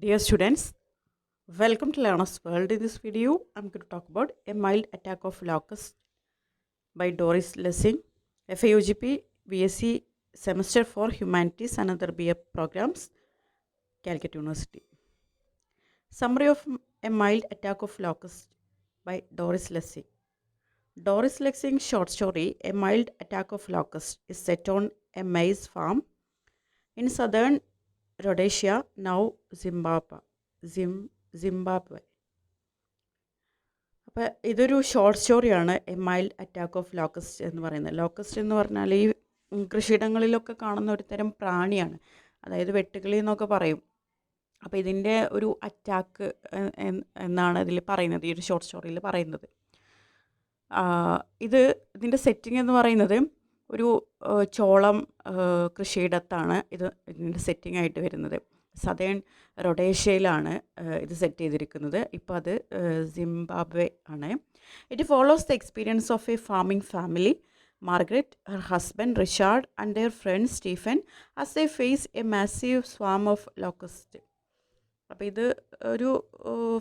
Dear students, welcome to Learner's World. In this video, I'm going to talk about A Mild Attack of Locusts by Doris Lessing, FAUGP BSc Semester for Humanities and other BA programs, Calicut University. Summary of A Mild Attack of Locusts by Doris Lessing. Doris Lessing's short story, A Mild Attack of Locusts, is set on a maize farm in southern Rhodesia, now Zimbabwe. അപ്പോൾ ഇതൊരു short സ്റ്റോറിയാണ് a mild attack of locust എന്ന് പറയുന്നത്. Locust എന്ന് പറഞ്ഞാൽ ഈ കൃഷിയിടങ്ങളിലൊക്കെ കാണുന്ന ഒരു തരം പ്രാണിയാണ്, അതായത് വെട്ടുകിളി എന്നൊക്കെ പറയും. അപ്പോൾ ഇതിൻ്റെ ഒരു അറ്റാക്ക് എന്നാണ് ഇതിൽ പറയുന്നത്, ഈ ഒരു ഷോർട്ട് സ്റ്റോറിയിൽ പറയുന്നത്. ഇതിൻ്റെ സെറ്റിംഗ് എന്ന് പറയുന്നത് ഒരു ചോളം കൃഷിയിടത്താണ് ഇതിൻ്റെ സെറ്റിംഗ് ആയിട്ട് വരുന്നത്. സദേൺ റൊഡേഷ്യയിലാണ് ഇത് സെറ്റ് ചെയ്തിരിക്കുന്നത്. ഇപ്പോൾ അത് സിംബാബ്വെ ആണ്. It follows the experience of a farming family, Margaret, her husband Richard and their friend Stephen as they face a massive swarm of locust. അപ്പോൾ ഇത് ഒരു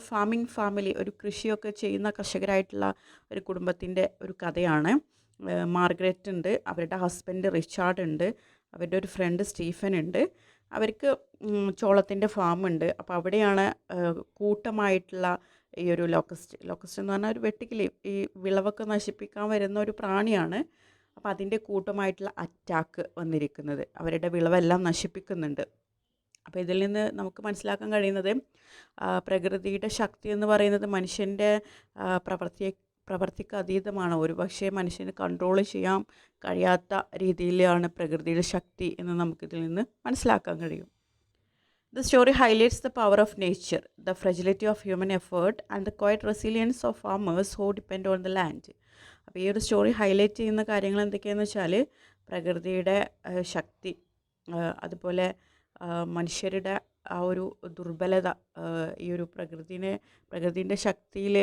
ഫാമിംഗ് ഫാമിലി, ഒരു കൃഷിയൊക്കെ ചെയ്യുന്ന കർഷകരായിട്ടുള്ള ഒരു കുടുംബത്തിൻ്റെ ഒരു കഥയാണ്. മാർഗരറ്റ് ഉണ്ട്, അവരുടെ ഹസ്ബൻഡ് റിച്ചാർഡ് ഉണ്ട്, അവരുടെ ഒരു ഫ്രണ്ട് സ്റ്റീഫൻ ഉണ്ട്. അവർക്ക് ചോളത്തിൻ്റെ ഫാമുണ്ട്. അപ്പോൾ അവിടെയാണ് കൂട്ടമായിട്ടുള്ള ഈ ഒരു ലോക്കസ്റ്റ് എന്ന് പറഞ്ഞാൽ ഒരു വെട്ടുകിളി, ഈ വിളവൊക്കെ നശിപ്പിക്കാൻ വരുന്ന ഒരു പ്രാണിയാണ്. അപ്പോൾ അതിൻ്റെ കൂട്ടമായിട്ടുള്ള അറ്റാക്ക് വന്നിരിക്കുന്നത്, അവരുടെ വിളവെല്ലാം നശിപ്പിക്കുന്നുണ്ട്. അപ്പോൾ ഇതിൽ നിന്ന് നമുക്ക് മനസ്സിലാക്കാൻ കഴിയുന്നത് പ്രകൃതിയുടെ ശക്തി എന്ന് പറയുന്നത് മനുഷ്യൻ്റെ പ്രവർത്തിക്ക് അതീതമാണ്. ഒരുപക്ഷെ മനുഷ്യന് കൺട്രോൾ ചെയ്യാൻ കഴിയാത്ത രീതിയിലാണ് പ്രകൃതിയുടെ ശക്തി എന്ന് നമുക്കിതിൽ നിന്ന് മനസ്സിലാക്കാൻ കഴിയും. The story highlights the power of nature, the fragility of human effort and the quiet resilience of farmers who depend on the land. അപ്പോൾ ഈ ഒരു സ്റ്റോറി ഹൈലൈറ്റ് ചെയ്യുന്ന കാര്യങ്ങൾ എന്തൊക്കെയാണെന്ന് വെച്ചാൽ പ്രകൃതിയുടെ ശക്തി, അതുപോലെ മനുഷ്യരുടെ ആ ഒരു ദുർബലത, ഈ ഒരു പ്രകൃതിൻ്റെ ശക്തിയിൽ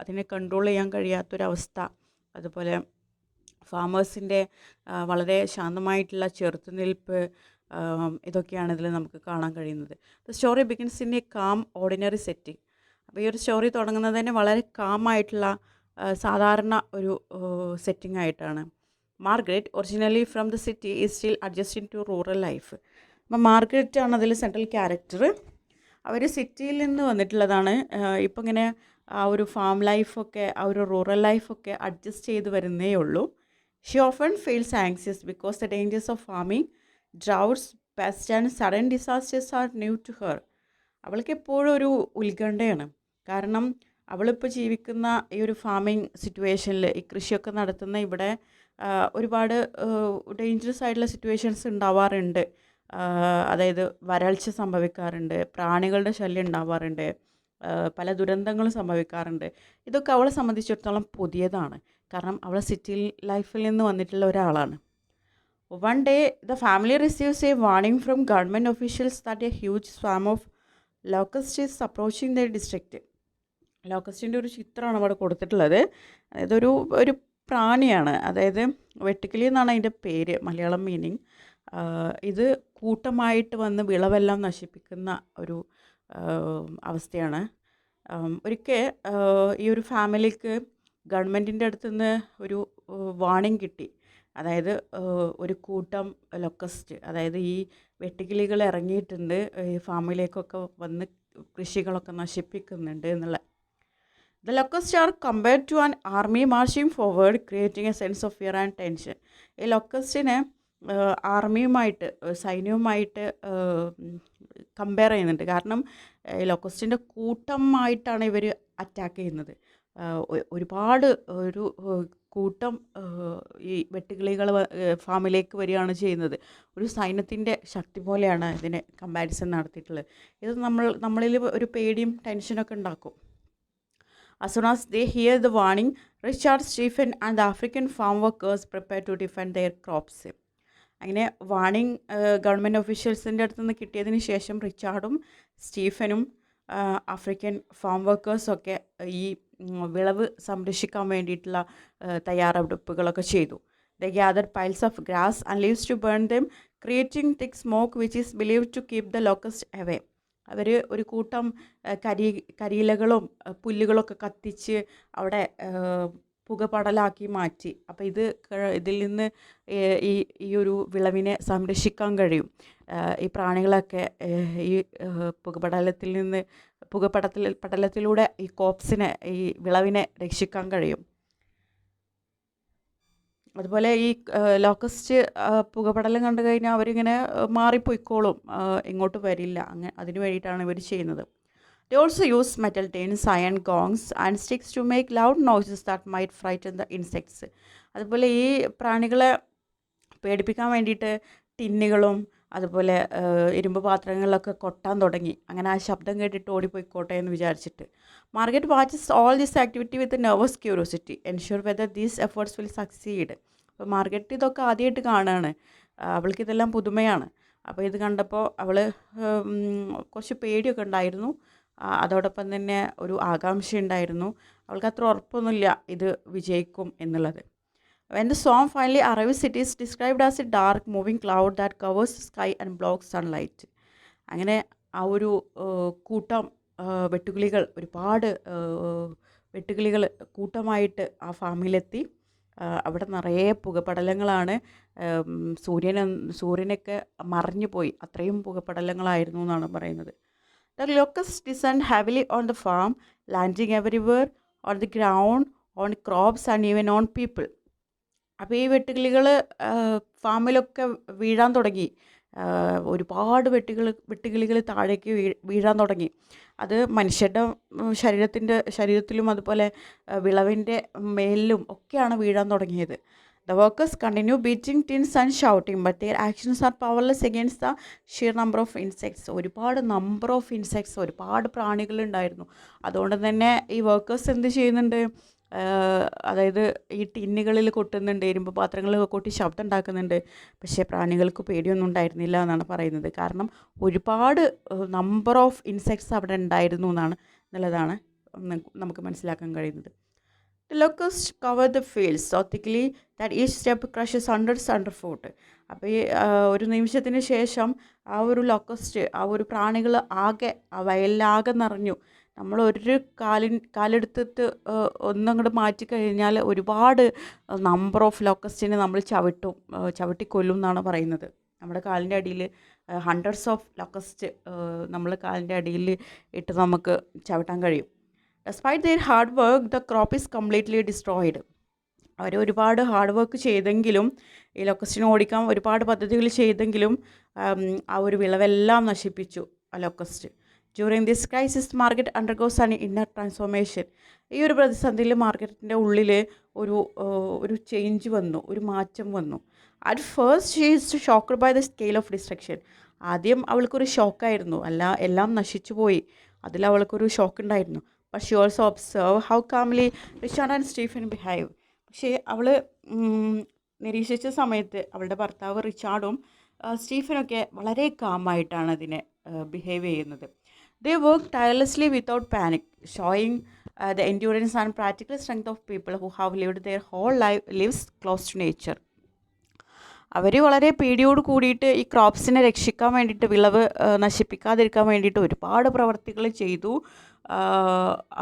അതിനെ കൺട്രോൾ ചെയ്യാൻ കഴിയാത്തൊരവസ്ഥ, അതുപോലെ ഫാമേഴ്സിൻ്റെ വളരെ ശാന്തമായിട്ടുള്ള ചെറുത്തുനിൽപ്പ്, ഇതൊക്കെയാണ് ഇതിൽ നമുക്ക് കാണാൻ കഴിയുന്നത്. The story begins in A calm ordinary setting. അപ്പോൾ ഈ ഒരു സ്റ്റോറി തുടങ്ങുന്നത് തന്നെ വളരെ കാമായിട്ടുള്ള സാധാരണ ഒരു സെറ്റിംഗ് ആയിട്ടാണ്. Margaret, originally from the city, is still adjusting to rural life. അപ്പം മാർഗരറ്റ് ആണ് അതിൽ സെൻട്രൽ ക്യാരക്ടർ. അവർ സിറ്റിയിൽ നിന്ന് വന്നിട്ടുള്ളതാണ്. ഇപ്പം ഇങ്ങനെ ആ ഒരു ഫാം ലൈഫൊക്കെ, ആ ഒരു റൂറൽ ലൈഫൊക്കെ അഡ്ജസ്റ്റ് ചെയ്ത് വരുന്നേ ഉള്ളൂ. She often feels anxious because the dangers of farming, droughts, pest and sudden disasters are new to her. അവൾക്ക് എപ്പോഴും ഒരു ഉത്കണ്ഠയാണ്. കാരണം അവളിപ്പോൾ ജീവിക്കുന്ന ഈ ഒരു ഫാമിംഗ് സിറ്റുവേഷനിൽ, ഈ കൃഷിയൊക്കെ നടത്തുന്ന ഇവിടെ ഒരുപാട് ഡേഞ്ചറസ് ആയിട്ടുള്ള സിറ്റുവേഷൻസ് ഉണ്ടാവാറുണ്ട്. അതായത് വരൾച്ച സംഭവിക്കാറുണ്ട്, പ്രാണികളുടെ ശല്യം ഉണ്ടാവാറുണ്ട്, പല ദുരന്തങ്ങളും സംഭവിക്കാറുണ്ട്. ഇതൊക്കെ അവളെ സംബന്ധിച്ചിടത്തോളം പുതിയതാണ്, കാരണം അവൾ സിറ്റി ലൈഫിൽ നിന്ന് വന്നിട്ടുള്ള ഒരാളാണ്. One day the family receives a warning from government officials that a huge swarm of locust is approaching the district. ലോക്കസ്റ്റിൻ്റെ ഒരു ചിത്രമാണ് അവിടെ കൊടുത്തിട്ടുള്ളത്. അതായത് ഒരു പ്രാണിയാണ്, അതായത് വെട്ടുക്കിളി എന്നാണ് അതിൻ്റെ പേര്, മലയാളം മീനിങ്. ഇത് കൂട്ടമായിട്ട് വന്ന് വിളവെല്ലാം നശിപ്പിക്കുന്ന ഒരു അവസ്ഥയാണ്. ഒരിക്കൽ ഈ ഒരു ഫാമിലിക്ക് ഗവൺമെൻറ്റിൻ്റെ അടുത്തുനിന്ന് ഒരു വാർണിംഗ് കിട്ടി. അതായത് ഒരു കൂട്ടം ലൊക്കസ്റ്റ്, അതായത് ഈ വെട്ടുകിളികൾ ഇറങ്ങിയിട്ടുണ്ട്, ഈ ഫാമിലേക്കൊക്കെ വന്ന് കൃഷികളൊക്കെ നശിപ്പിക്കുന്നുണ്ട് എന്നുള്ള. The locusts are compared to an army marching forward, creating a sense of fear and tension. ഈ ലൊക്കസ്റ്റിനെ ആർമിയുമായിട്ട്, സൈന്യവുമായിട്ട് കമ്പയർ ചെയ്യുന്നുണ്ട്. കാരണം ഈ ലൊക്കസ്റ്റിൻ്റെ കൂട്ടമായിട്ടാണ് ഇവർ അറ്റാക്ക് ചെയ്യുന്നത്. ഒരുപാട് ഒരു കൂട്ടം ഈ വെട്ടുകിളികൾ ഫാമിലേക്ക് വരികയാണ് ചെയ്യുന്നത്. ഒരു സൈന്യത്തിൻ്റെ ശക്തി പോലെയാണ് ഇതിനെ കമ്പാരിസൺ നടത്തിയിട്ടുള്ളത്. ഇത് നമ്മളിൽ ഒരു പേടിയും ടെൻഷനൊക്കെ ഉണ്ടാക്കും. As soon as they hear the warning, Richard, Stephen and the African farm workers prepare to defend their crops. അങ്ങനെ വാർണിംഗ് ഗവൺമെൻറ് ഒഫീഷ്യൽസിൻ്റെ അടുത്ത് നിന്ന് കിട്ടിയതിന് ശേഷം റിച്ചാർഡും സ്റ്റീഫനും ആഫ്രിക്കൻ ഫാം വർക്കേഴ്സൊക്കെ ഈ വിളവ് സംരക്ഷിക്കാൻ വേണ്ടിയിട്ടുള്ള തയ്യാറെടുപ്പുകളൊക്കെ ചെയ്തു. They gathered piles of grass and leaves to burn them, creating thick smoke which is believed to keep the locusts away. അവർ ഒരു കൂട്ടം കരിയിലകളും പുല്ലുകളൊക്കെ കത്തിച്ച് അവിടെ പുകപടലാക്കി മാറ്റി. അപ്പോൾ ഇതിൽ നിന്ന് ഈ ഈ ഒരു വിളവിനെ സംരക്ഷിക്കാൻ കഴിയും. ഈ പ്രാണികളൊക്കെ ഈ പടലത്തിലൂടെ ഈ കോപ്സിനെ, ഈ വിളവിനെ രക്ഷിക്കാൻ കഴിയും. അതുപോലെ ഈ ലോക്കസ്റ്റ് പുകപടലം കണ്ടു കഴിഞ്ഞാൽ അവരിങ്ങനെ മാറിപ്പോയിക്കോളും, ഇങ്ങോട്ട് വരില്ല. അതിന് വേണ്ടിയിട്ടാണ് ഇവർ ചെയ്യുന്നത്. They also use metal tins, iron gongs and sticks to make loud noises that might frighten the insects. അതുപോലെ ഈ പ്രാണികളെ പേടിപ്പിക്കാൻ വേണ്ടിയിട്ട് ടിന്നുകളും അതുപോലെ ഇരുമ്പ് പാത്രങ്ങളിലൊക്കെ കൊട്ടാൻ തുടങ്ങി. അങ്ങനെ ആ ശബ്ദം കേട്ടിട്ട് ഓടിപ്പോയിക്കോട്ടെ എന്ന് വിചാരിച്ചിട്ട്. Margaret watches all this activity with nervous curiosity, ensure whether these efforts will succeed. അപ്പോൾ മാർഗരറ്റ് ഇതൊക്കെ ആദ്യമായിട്ട് കാണുകയാണ്, അവൾക്കിതെല്ലാം പുതുമയാണ്. അപ്പോൾ ഇത് കണ്ടപ്പോൾ അവൾ കുറച്ച് പേടിയൊക്കെ ഉണ്ടായിരുന്നു, അതോടൊപ്പം തന്നെ ഒരു ആകാംക്ഷ ഉണ്ടായിരുന്നു. അവൾക്ക് അത്ര ഉറപ്പൊന്നുമില്ല ഇത് വിജയിക്കും എന്നുള്ളത്. When the storm finally arrives, it is described as a dark moving cloud that covers the sky and blocks sunlight. അങ്ങനെ ആ ഒരു കൂട്ടം വെട്ടുകിളികൾ, ഒരുപാട് വെട്ടുകിളികൾ കൂട്ടമായിട്ട് ആ ഫാമിലെത്തി. അവിടെ നിറയെ പുകപടലങ്ങളാണ്. സൂര്യനൊക്കെ മറഞ്ഞു പോയി, അത്രയും പുകപടലങ്ങളായിരുന്നു എന്നാണ് പറയുന്നത്. The locusts descend heavily on the farm, landing everywhere, on the ground, on crops and even on people. അപ്പോൾ ഈ വെട്ടുകിളികൾ ഫാമിലൊക്കെ വീഴാൻ തുടങ്ങി. ഒരുപാട് വെട്ടുകിളികൾ താഴേക്ക് വീഴാൻ തുടങ്ങി. അത് മനുഷ്യരുടെ ശരീരത്തിലും അതുപോലെ വിളവിൻ്റെ മേലിലും ഒക്കെയാണ് വീഴാൻ തുടങ്ങിയത്. The workers continue beating tins and shouting, but their actions are powerless against the sheer number of insects. ഒരുപാട് നമ്പർ ഓഫ് ഇൻസെക്ട്സ്, ഒരുപാട് പ്രാണികളുണ്ടായിരുന്നു. അതുകൊണ്ട് തന്നെ ഈ വർക്കേഴ്സ് എന്ത് ചെയ്യുന്നുണ്ട്, അതായത് ഈ ടിന്നുകളിൽ കൊട്ടുന്നുണ്ട്, ഇരുമ്പ് പാത്രങ്ങളിൽ കൊട്ടി ശബ്ദം ഉണ്ടാക്കുന്നുണ്ട്. പക്ഷേ പ്രാണികൾക്ക് പേടിയൊന്നും ഉണ്ടായിരുന്നില്ല എന്നാണ് പറയുന്നത്. കാരണം ഒരുപാട് നമ്പർ ഓഫ് ഇൻസെക്ട്സ് അവിടെ ഉണ്ടായിരുന്നു എന്നുള്ളതാണ് നമുക്ക് മനസ്സിലാക്കാൻ കഴിയുന്നത്. The locusts cover the fields so thickly that each step crushes hundreds underfoot. അപ്പോൾ ഈ ഒരു നിമിഷത്തിന് ശേഷം ആ ഒരു ലോക്കസ്റ്റ്, ആ ഒരു പ്രാണികൾ ആകെ ആ വയലിലാകെ നിറഞ്ഞു. നമ്മൾ ഒരു കാലെടുത്തിട്ട് ഒന്നങ്ങോട്ട് മാറ്റിക്കഴിഞ്ഞാൽ ഒരുപാട് നമ്പർ ഓഫ് ലോക്കസ്റ്റിനെ നമ്മൾ ചവിട്ടിക്കൊല്ലും എന്നാണ് പറയുന്നത്. നമ്മുടെ കാലിൻ്റെ അടിയിൽ ഹൺഡ്രഡ്സ് ഓഫ് ലോക്കസ്റ്റ് നമ്മൾ കാലിൻ്റെ അടിയിൽ ഇട്ട് നമുക്ക് ചവിട്ടാൻ കഴിയും. Despite their hard work, the crop is completely destroyed. അവർ ഒരുപാട് ഹാർഡ് വർക്ക് ചെയ്തെങ്കിലും, ഈ ലൊക്കസ്റ്റിനെ ഓടിക്കാൻ ഒരുപാട് പദ്ധതികൾ ചെയ്തെങ്കിലും ആ ഒരു വിളവെല്ലാം നശിപ്പിച്ചു ആ ലൊക്കസ്റ്റ്. During this crisis, Margaret undergoes an inner transformation. ഈ ഒരു പ്രതിസന്ധിയിൽ മാർഗരറ്റിൻ്റെ ഉള്ളിൽ ഒരു ചേഞ്ച് വന്നു, ഒരു മാറ്റം വന്നു. At first, she is shocked by the scale of destruction. ആദ്യം അവൾക്കൊരു ഷോക്കായിരുന്നു, എല്ലാം നശിച്ചു പോയി, അതിൽ അവൾക്കൊരു ഷോക്ക് ഉണ്ടായിരുന്നു. But she also observed how calmly Richard and Stephen behave. പക്ഷേ അവൾ നിരീക്ഷിച്ച സമയത്ത് അവളുടെ ഭർത്താവ് റിച്ചാർഡും സ്റ്റീഫനൊക്കെ വളരെ കാമായിട്ടാണ് അതിനെ ബിഹേവ് ചെയ്യുന്നത്. They work tirelessly without panic, showing the endurance and practical strength of people who have lived their whole lives close to nature. അവർ വളരെ പേടിയോട് കൂടിയിട്ട് ഈ ക്രോപ്സിനെ രക്ഷിക്കാൻ വേണ്ടിയിട്ട്, വിളവ് നശിപ്പിക്കാതിരിക്കാൻ വേണ്ടിയിട്ട് ഒരുപാട് പ്രവർത്തികൾ ചെയ്തു.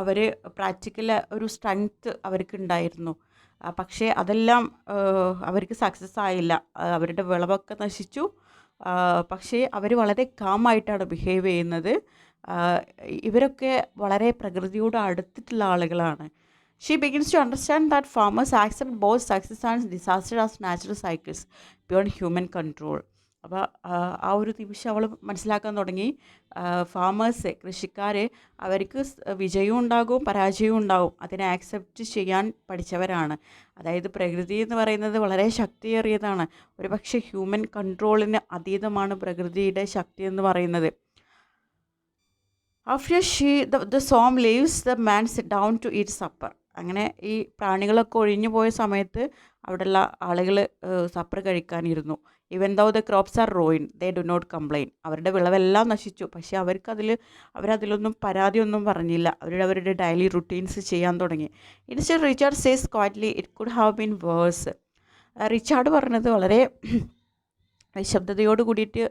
അവർ പ്രാക്ടിക്കൽ ഒരു സ്ട്രെങ്ത്ത് അവർക്കുണ്ടായിരുന്നു. പക്ഷേ അതെല്ലാം അവർക്ക് സക്സസ് ആയില്ല. അവരുടെ വിളവൊക്കെ നശിച്ചു. പക്ഷേ അവർ വളരെ കാമായിട്ടാണ് ബിഹേവ് ചെയ്യുന്നത്. ഇവരൊക്കെ വളരെ പ്രകൃതിയോട് അടുത്തിട്ടുള്ള ആളുകളാണ്. She begins to understand that farmers accept both success and disaster as natural cycles beyond human control. അപ്പോൾ ആ ഒരു നിമിഷം അവൾ മനസ്സിലാക്കാൻ തുടങ്ങി, കൃഷിക്കാർ അവർക്ക് വിജയവും ഉണ്ടാകും പരാജയവും ഉണ്ടാകും, അതിനെ ആക്സെപ്റ്റ് ചെയ്യാൻ പഠിച്ചവരാണ്. അതായത് പ്രകൃതി എന്ന് പറയുന്നത് വളരെ ശക്തിയേറിയതാണ്. ഒരു പക്ഷേ ഹ്യൂമൻ കൺട്രോളിന് അതീതമാണ് പ്രകൃതിയുടെ ശക്തി എന്ന് പറയുന്നത്. After the storm leaves, the man sit down to eat supper. അങ്ങനെ ഈ പ്രാണികളൊക്കെ ഒഴിഞ്ഞു പോയ സമയത്ത് അവിടെയുള്ള ആളുകൾ സപ്പർ കഴിക്കാനിരുന്നു. Even though the crops are ruined, they do not complain. അവരുടെ വിളവെല്ലാം നശിച്ചു, പക്ഷേ അവരതിലൊന്നും പരാതിയൊന്നും പറഞ്ഞില്ല. അവരുടെ ഡെയിലി റുട്ടീൻസ് ചെയ്യാൻ തുടങ്ങി. Instead, Richard says quietly, it could have been worse. Richard പറഞ്ഞത് വളരെ നിശബ്ദതയോട് കൂടിയിട്ട്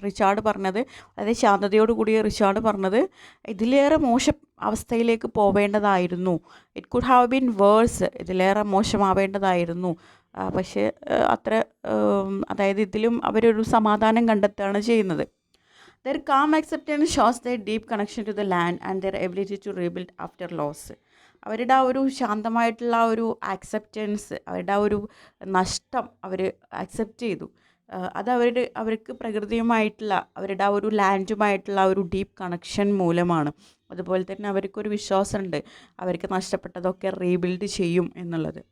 റിച്ചാർഡ് പറഞ്ഞത്, അതായത് ശാന്തതയോട് കൂടി റിച്ചാർഡ് പറഞ്ഞത്, ഇതിലേറെ മോശം അവസ്ഥയിലേക്ക് പോവേണ്ടതായിരുന്നു. It could have been worse, ഇതിലേറെ മോശമാവേണ്ടതായിരുന്നു. പക്ഷേ അത്ര അതായത് ഇതിലും അവരൊരു സമാധാനം കണ്ടെത്തുകയാണ് ചെയ്യുന്നത്. Their calm acceptance shows their deep connection to the land and their ability to rebuild after loss. അവരുടെ ആ ഒരു ശാന്തമായിട്ടുള്ള ആ ഒരു ആക്സെപ്റ്റൻസ്, അവരുടെ ആ ഒരു നഷ്ടം അവർ ആക്സെപ്റ്റ് ചെയ്തു. അത് അവർക്ക് പ്രകൃതിയുമായിട്ടുള്ള അവരുടെ ആ ഒരു ലാൻഡുമായിട്ടുള്ള ആ ഒരു ഡീപ്പ് കണക്ഷൻ മൂലമാണ്. അതുപോലെ തന്നെ അവർക്കൊരു വിശ്വാസമുണ്ട്, അവർക്ക് നഷ്ടപ്പെട്ടതൊക്കെ റീബിൽഡ് ചെയ്യും എന്നുള്ളത്.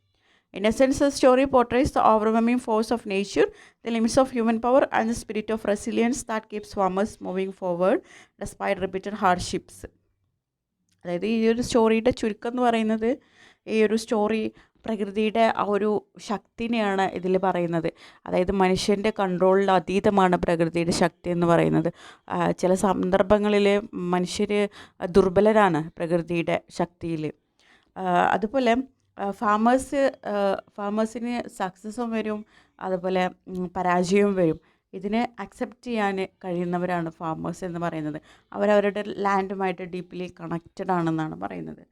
In essence, the story portrays the overwhelming force of nature, the limits of human power, and the spirit of resilience that keeps farmers moving forward despite repeated hardships. അതായത് ഈ ഒരു സ്റ്റോറിയുടെ ചുരുക്കം എന്ന് പറയുന്നത്, ഈ ഒരു സ്റ്റോറി പ്രകൃതിയുടെ ആ ഒരു ശക്തിനെയാണ് ഇതിൽ പറയുന്നത്. അതായത് മനുഷ്യൻ്റെ കൺട്രോളിൽ അതീതമാണ് പ്രകൃതിയുടെ ശക്തി എന്ന് പറയുന്നത്. ചില സന്ദർഭങ്ങളിൽ മനുഷ്യർ ദുർബലരാണ് പ്രകൃതിയുടെ ശക്തിയിൽ. അതുപോലെ ഫാമേഴ്സിന് സക്സസ്സും വരും, അതുപോലെ പരാജയവും വരും. ഇതിനെ അക്സെപ്റ്റ് ചെയ്യാൻ കഴിയുന്നവരാണ് ഫാമേഴ്സ് എന്ന് പറയുന്നത്. അവരവരുടെ ലാൻഡുമായിട്ട് ഡീപ്ലി കണക്റ്റഡ് ആണെന്നാണ് പറയുന്നത്.